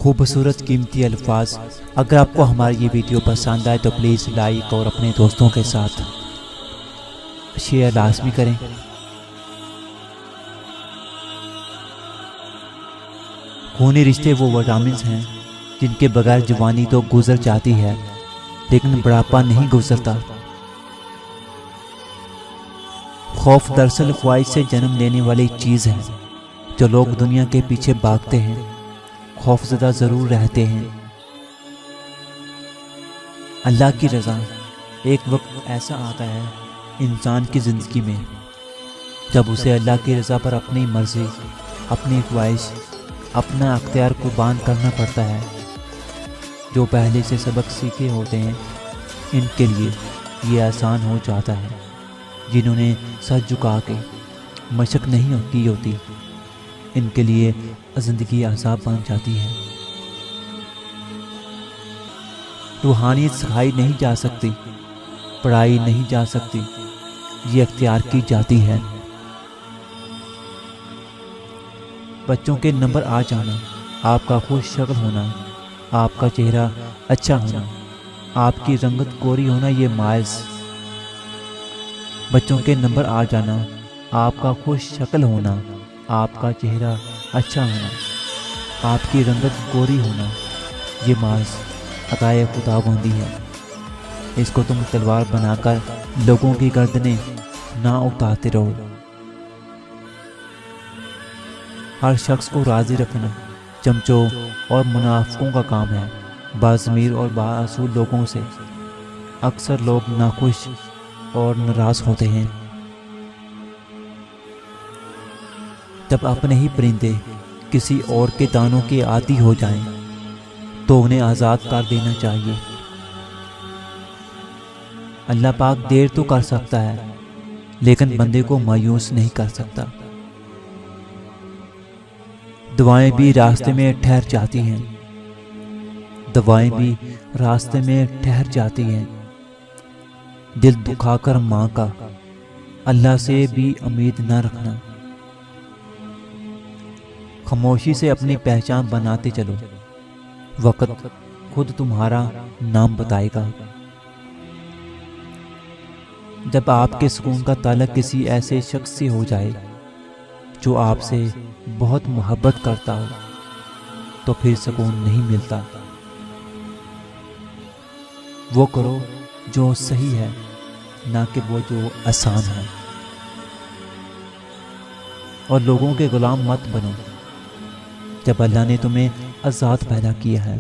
خوبصورت قیمتی الفاظ۔ اگر آپ کو ہماری یہ ویڈیو پسند آئے تو پلیز لائک اور اپنے دوستوں کے ساتھ شیئر لازمی کریں۔ خونی رشتے وہ وٹامنز ہیں جن کے بغیر جوانی تو گزر جاتی ہے لیکن بڑھاپا نہیں گزرتا۔ خوف دراصل خواہش سے جنم لینے والی چیز ہے۔ جو لوگ دنیا کے پیچھے بھاگتے ہیں خوف زدہ ضرور رہتے ہیں۔ اللہ کی رضا ایک وقت ایسا آتا ہے انسان کی زندگی میں جب اسے اللہ کی رضا پر اپنی مرضی، اپنی خواہش، اپنا اختیار قربان کرنا پڑتا ہے۔ جو پہلے سے سبق سیکھے ہوتے ہیں ان کے لیے یہ آسان ہو جاتا ہے۔ جنہوں نے سر جھکا کے مشق نہیں کی ہوتی ان کے لیے زندگی عذاب بن جاتی ہے۔ روحانیت سکھائی نہیں جا سکتی، پڑھائی نہیں جا سکتی، یہ اختیار کی جاتی ہے۔ بچوں کے نمبر آ جانا، آپ کا خوش شکل ہونا، آپ کا چہرہ اچھا ہونا، آپ کی رنگت گوری ہونا، یہ مائز۔ بچوں کے نمبر آ جانا، آپ کا خوش شکل ہونا، آپ کا چہرہ اچھا ہونا، آپ کی رنگت گوری ہونا، یہ محض عطائے خدا بندی ہے۔ اس کو تم تلوار بنا کر لوگوں کی گردنیں نہ اتارتے رہو۔ ہر شخص کو راضی رکھنا چمچوں اور منافقوں کا کام ہے۔ باضمیر اور بااصول لوگوں سے اکثر لوگ ناخوش اور ناراض ہوتے ہیں۔ جب اپنے ہی پرندے کسی اور کے دانوں کے عادی ہو جائیں تو انہیں آزاد کر دینا چاہیے۔ اللہ پاک دیر تو کر سکتا ہے لیکن بندے کو مایوس نہیں کر سکتا۔ دعائیں بھی راستے میں ٹھہر جاتی ہیں، دعائیں بھی راستے میں ٹھہر جاتی ہیں۔ دل دکھا کر ماں کا اللہ سے بھی امید نہ رکھنا۔ خاموشی سے اپنی پہچان بناتے چلو، وقت خود تمہارا نام بتائے گا۔ جب آپ کے سکون کا تعلق کسی ایسے شخص سے ہو جائے جو آپ سے بہت محبت کرتا ہو تو پھر سکون نہیں ملتا۔ وہ کرو جو صحیح ہے، نہ کہ وہ جو آسان ہے، اور لوگوں کے غلام مت بنو جب اللہ نے تمہیں آزاد پیدا کیا ہے۔